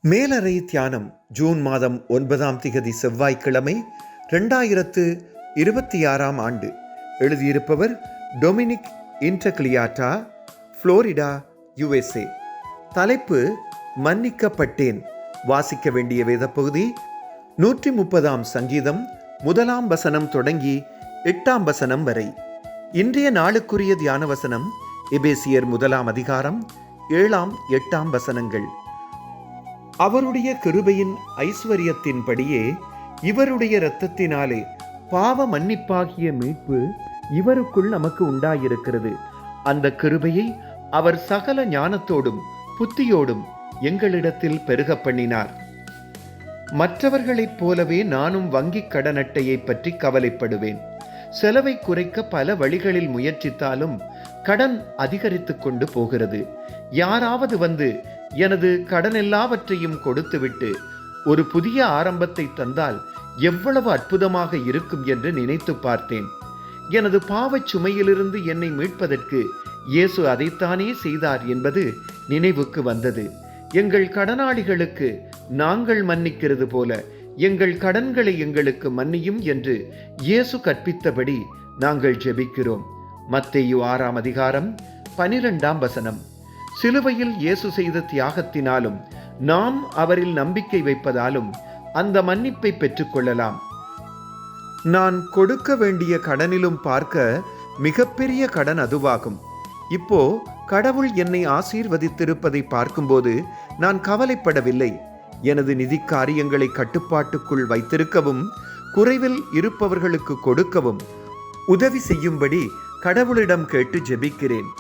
மேலறை தியானம் ஜூன் மாதம் 9ஆம் திகதி செவ்வாய்க்கிழமை 2026ஆம் ஆண்டு. எழுதியிருப்பவர் டொமினிக் இன்டக்லியாட்டா, புளோரிடா, USA. தலைப்பு மன்னிக்கப்பட்டேன். வாசிக்க வேண்டிய வேதப்பகுதி 130ஆம் சங்கீதம் 1ஆம் வசனம் தொடங்கி 8ஆம் வசனம் வரை. இன்றைய நாளுக்குரிய தியான வசனம் எபேசியர் 1ஆம் அதிகாரம் 7ஆம் 8ஆம் வசனங்கள். அவருடைய கிருபையின் ஐஸ்வரியத்தின்படியே இவருடைய இரத்தத்தினாலே பாவ மன்னிப்பாகிய மீட்பு இவருக்குள் நமக்கு உண்டாயிருக்கிறது. அந்த கிருபையை அவர் சகல ஞானத்தோடும் புத்தியோடும் எங்களிடத்தில் பெருக பண்ணினார். மற்றவர்களைப் போலவே நானும் வங்கிக் கடன் அட்டையை பற்றி கவலைப்படுவேன். செலவை குறைக்க பல வழிகளில் முயற்சித்தாலும் கடன் அதிகரித்து கொண்டு போகிறது. யாராவது வந்து எனது கடன் எல்லாவற்றையும் கொடுத்துவிட்டு ஒரு புதிய ஆரம்பத்தை தந்தால் எவ்வளவு அற்புதமாக இருக்கும் என்று நினைத்து பார்த்தேன். எனது பாவச் சுமையிலிருந்து என்னை மீட்பதற்கு இயேசு அதைத்தானே செய்தார் என்பது நினைவுக்கு வந்தது. எங்கள் கடனாளிகளுக்கு நாங்கள் மன்னிக்கிறது போல எங்கள் கடன்களை எங்களுக்கு மன்னியும் என்று இயேசு கற்பித்தபடி நாங்கள் ஜெபிக்கிறோம். மத்தேயு 6ஆம் அதிகாரம் 12ஆம் வசனம். சிலுவையில் இயேசு செய்த தியாகத்தினாலும் நாம் அவரில் நம்பிக்கை வைப்பதாலும் அந்த மன்னிப்பை பெற்றுக்கொள்ளலாம். நான் கொடுக்க வேண்டிய கடனிலும் பார்க்க மிகப்பெரிய கடன் அதுவாகும். இப்போ கடவுள் என்னை ஆசீர்வதித்திருப்பதை பார்க்கும்போது நான் கவலைப்படவில்லை. எனது நிதி காரியங்களை கட்டுப்பாட்டுக்குள் வைத்திருக்கவும் குறைவில் இருப்பவர்களுக்கு கொடுக்கவும் உதவி செய்யும்படி கடவுளிடம் கேட்டு ஜெபிக்கிறேன்.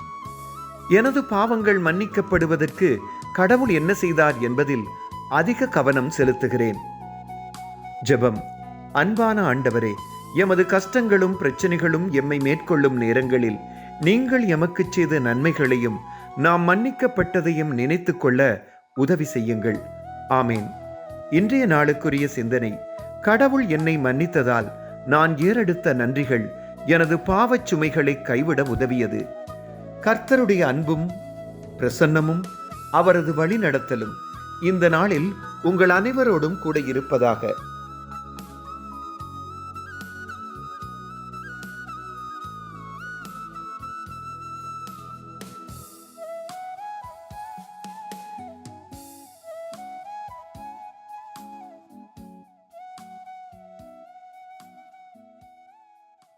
எனது பாவங்கள் மன்னிக்கப்படுவதற்கு கடவுள் என்ன செய்தார் என்பதில் அதிக கவனம் செலுத்துகிறேன். ஜெபம். அன்பான ஆண்டவரே, எமது கஷ்டங்களும் பிரச்சனைகளும் எம்மை மேற்கொள்ளும் நேரங்களில் நீங்கள் எமக்கு செய்த நன்மைகளையும் நாம் மன்னிக்கப்பட்டதையும் நினைத்து கொள்ள உதவி செய்யுங்கள். ஆமேன். இன்றைய நாளுக்குரிய சிந்தனை. கடவுள் என்னை மன்னித்ததால் நான் ஏறெடுத்த நன்றிகள் எனது பாவச் சுமைகளை கைவிட உதவியது. கர்த்தருடைய அன்பும் பிரசன்னமும் அவரது வழி நடத்தலும் இந்த நாளில் உங்கள் அனைவரோடும் கூட இருப்பதாக.